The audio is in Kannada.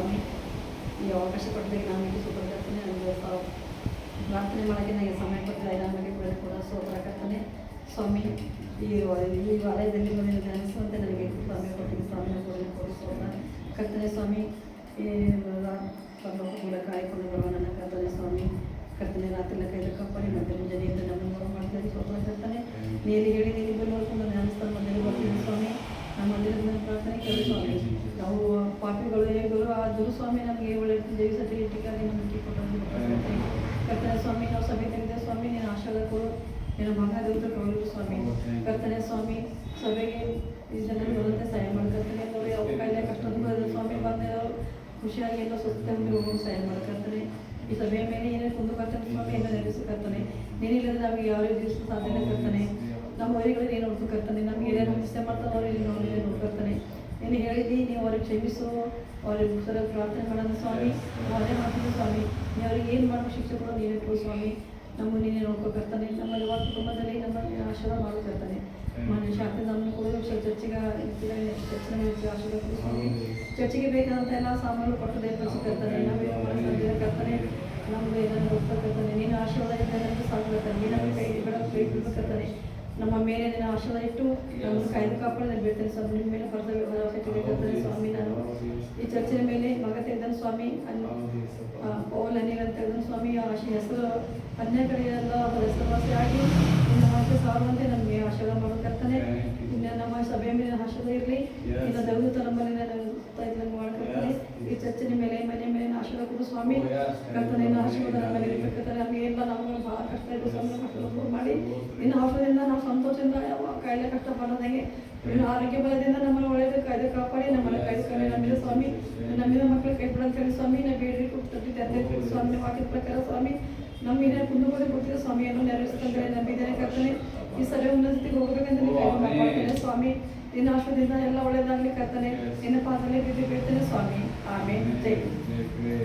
ಸ್ವಾಮಿ. ಈ ಅವಕಾಶ ಕೊಟ್ಟಿದ್ದಕ್ಕೆ ನಾನು ನಿಮಗೆ ಸೂಪರ್ ಕರ್ತನೆ. ನನಗೆ ಪ್ರಾರ್ಥನೆ ಮಾಡೋಕ್ಕೆ ನನಗೆ ಸಮಯ ಕೊಟ್ಟಿಲ್ಲ. ನಮಗೆ ಕೂಡ ಸೋದರ ಕರ್ತನೆ ಸ್ವಾಮಿ. ಈ ವಲಯದಲ್ಲಿ ಬಂದು ಧ್ಯಾನಿಸುವಂತೆ ನನಗೆ ಸಮಯ ಕೊಟ್ಟಿದ್ದು ಸ್ವಾಮಿ ಕೊಡಿಸೋದ ಕರ್ತನೆ ಸ್ವಾಮಿ. ಈ ಕೂಡ ಕಾಯ್ಕೊಂಡು ಬರುವ ನನ್ನ ಕರ್ತನೆ ಸ್ವಾಮಿ. ಕರ್ತನೆ ರಾತ್ರಿ ಕೈದ ಕಪ್ಪಣೆ ಮತ್ತೆ ಮುಂಜಾನೆಯಿಂದ ನಮ್ಮನ್ನು ಮಾಡ್ತಾರೆ ಸೋದರ ಕರ್ತನೆ. ನೀರು ಹೇಳಿ ನೀರು ನೋಡ್ಕೊಂಡು ಧ್ಯಾನಿಸ್ತಾನೆ ಮಧ್ಯದಲ್ಲಿ ಬರ್ತೀನಿ ಸ್ವಾಮಿ. ನಮ್ಮ ಮಂದಿರದ ಪ್ರಾರ್ಥನೆ ಕೇಳಿ ಸ್ವಾಮಿ. ನಾವು ಪಾಪಿಗಳು ಹೇಗಳು ಆ ದುರುಸ್ವಾಮಿ ನಮಗೆ ಒಳ್ಳೆ ದೇವಿ ಸರ್ಟಿಫಿಕೇಟ್ಗಾಗಿ ನಮಗೆ ಕೊಟ್ಟು ಕರ್ತನೆ ಸ್ವಾಮಿ. ನಾವು ಸಭೆ ತೆಗೆದ ಸ್ವಾಮಿ. ನೀನು ಆಶೀರ್ವಾದ ಕೊಡು. ನಿನ್ನ ಮಗ ದೇವತೆ ಕೊಡಲು ಸ್ವಾಮಿ. ಕರ್ತನೆ ಸ್ವಾಮಿ. ಸಭೆಗೆ ಈ ಜನರು ಬರುತ್ತೆ ಸಹಾಯ ಮಾಡ್ಕರ್ತನೆ. ನೋಡಿ ಅವ್ರ ಕಾಯಿಲೆ ಕಷ್ಟ ಬರೋದು ಸ್ವಾಮಿ. ಬಂದ ಖುಷಿಯಾಗಿ ಎಲ್ಲ ಸ್ವಚ್ಛತೆ ಹೋಗೋದು ಸಹಾಯ ಮಾಡ್ಕರ್ತಾನೆ. ಈ ಸಭೆಯ ಮೇಲೆ ಏನೇ ಕುಂದು ಕರ್ತನೆ ಸ್ವಾಮಿ. ಎಲ್ಲ ನೆಲೆಸಿಕರ್ತಾನೆ. ನೀನಿಲ್ಲದೆ ನಮಗೆ ಯಾವ ದಿವಸ ಸಾಧನೆ ಕರ್ತಾನೆ. ನಮ್ಮ ವರಿಗಳು ಏನು ನೋಡ್ಕೊಳ್ತಾನೆ. ನಮಗೆ ಏನೇನು ಇಷ್ಟ ಮಾಡ್ತಾನೆ ಅವ್ರಿಗೆ ನೋಡಿ ನೋಡ್ಕೊಳ್ತಾನೆ. ನೀನು ಹೇಳಿದಿ ನೀವು ಅವ್ರಿಗೆ ಕ್ಷಮಿಸು. ಅವ್ರಿಗೆ ಸರ ಪ್ರಾರ್ಥನೆ ಮಾಡೋಣ ಸ್ವಾಮಿ. ಅದೇ ಮಾಡ್ತೀನಿ ಸ್ವಾಮಿ. ನೀವು ಅವ್ರಿಗೆ ಏನು ಮಾಡೋ ಶಿಕ್ಷಕರು ನೀವೇ ಕೊಡು ಸ್ವಾಮಿ. ನಮ್ಮ ನೀನೇ ನೋಡ್ಕೊಳ್ತಾನೆ. ನಮ್ಮ ಯುವ ಕುಟುಂಬದಲ್ಲಿ ನಮ್ಮಲ್ಲಿ ಆಶೀರ್ವಾದ ಮಾಡ್ಕೊಳ್ತಾನೆ. ಮನೆ ಶಾಂತಿ ನಮ್ಮನ್ನು ಕೂಡ ಚರ್ಚಿಗೆ ಆಶೀರ್ವಾದ ಕೊಡು ಸ್ವಾಮಿ. ಚರ್ಚಿಗೆ ಬೇಕಾದಂಥ ಎಲ್ಲ ಸಾಮಾನು ಕೊಟ್ಟು ದಯಪಡಿಸಿರ್ತಾನೆ. ನಾವು ಕರ್ತಾನೆ. ನಮ್ಗೆ ಇದನ್ನು ಗೊತ್ತಾಗ್ತಾನೆ. ನೀನು ಆಶೀರ್ವಾದ ಇದ್ದರೆ ಸಾಕ್ಬಿಡ್ತಾನೆ. ನೀನು ನಮಗೆ ಕೈ ಬಿಡ್ಬೇಕಾಗ್ತಾನೆ. ನಮ್ಮ ಮೇಲೆ ನಿನ್ನ ಆಶೀರ್ವಾದ ಇಟ್ಟು ನಮ್ಮನ್ನು ಕಾಯ್ದು ಕಾಪಾಡೋದು ಬೀಳ್ತಾನೆ ಸ್ವಾಮಿ. ನಿಮ್ಮ ಮೇಲೆ ಭರವಸೆ ಸ್ವಾಮಿ. ನಾನು ಈ ಚರ್ಚಿನ ಮೇಲೆ ಮಗ ತೆಗೆದನು ಸ್ವಾಮಿ. ಪೌಲ್ ಅನಿಲ್ ಅಂತ ತೆಗೆದನು ಸ್ವಾಮಿ. ಹೆಸರು ಅನ್ಯ ಕಡೆಯೆಲ್ಲ ಅವರ ಹೆಸರುವಾಸಿ ಆಗಿ ನಿನ್ನ ಮಾತು ಸಾರುವಂತೆ ನಮಗೆ ಆಶೀರ್ವಾದ ಮಾಡೋಕ್ಕಾಗ್ತಾನೆ. ಇನ್ನು ನಮ್ಮ ಸಭೆಯ ಮೇಲೆ ಆಶೀರ್ವಾದ ಇರಲಿ. ಇನ್ನು ದೈವದೂತ ನಮ್ಮಲ್ಲಿ ಮಾಡ್ಕೊಳ್ತಾನೆ. ಈ ಚರ್ಚಿನ ಮೇಲೆ ಮನೆ ಮೇಲೆ ಆಶೀರ್ವಾದ ಕೊಡು ಸ್ವಾಮಿ. ಕರ್ತನೆ ಆಶೀರ್ವಾದ ನಮ್ಮ ಮೇಲೆ ಇರಬೇಕಾಗ್ತದೆ. ನಮಗೆ ಎಲ್ಲ ನಮಗೆ ಭಾಳ ಕಷ್ಟ ಇದೆ ಸ್ವಾಮಿ. ಕಷ್ಟ ಮಾಡಿ ಇನ್ನು ಔಷಧದಿಂದ ನಾವು ಸಂತೋಷದಿಂದ ಯಾವ ಕಾಯಿಲೆ ಕಷ್ಟ ಪಡೋದಂಗೆ ಇನ್ನು ಆರೋಗ್ಯ ಬಲದಿಂದ ನಮ್ಮನ್ನು ಒಳ್ಳೆಯದು ಕಾಯ್ದು ಕಾಪಾಡಿ ನಮ್ಮನ್ನು ಕಾಯ್ದುಕೊಳ್ಳಿ. ನಮ್ಮಿದ ಸ್ವಾಮಿ. ನಮ್ಮಿದ ಮಕ್ಕಳು ಕೈ ಬಿಡಂತ ಹೇಳಿ ಸ್ವಾಮಿ. ನಾವು ಬೇಡ್ರಿ ಕೊಟ್ಟು ಸ್ವಾಮಿ. ವಾಕ್ಯದ ಪ್ರಕಾರ ಸ್ವಾಮಿ ನಮ್ಮಿನ ಕುಂದುಗಳು ಕೊಟ್ಟಿದ್ದ ಸ್ವಾಮಿಯನ್ನು ನೆರವೇರಿಸ್ತಂದ್ರೆ ನಂಬಿದ್ದೇನೆ ಕರ್ತನೆ. ಈ ಸಭೆ ಉನ್ನತಿಗೆ ಹೋಗಬೇಕಂತ ನೀವು ಕಾಪಾಡ್ತೇನೆ ಸ್ವಾಮಿ. ನಿನ್ನ ಆಶ್ರದಿಂದ ಎಲ್ಲ ಒಳ್ಳೆಯದಾಗಲಿ ಕರ್ತನೆ. ನಿನ್ನ ಪಾದದಲ್ಲಿ ಬಿದ್ದು ಬೀಳ್ತೇನೆ ಸ್ವಾಮಿ. ಆಮೇಲೆ ಜೈ.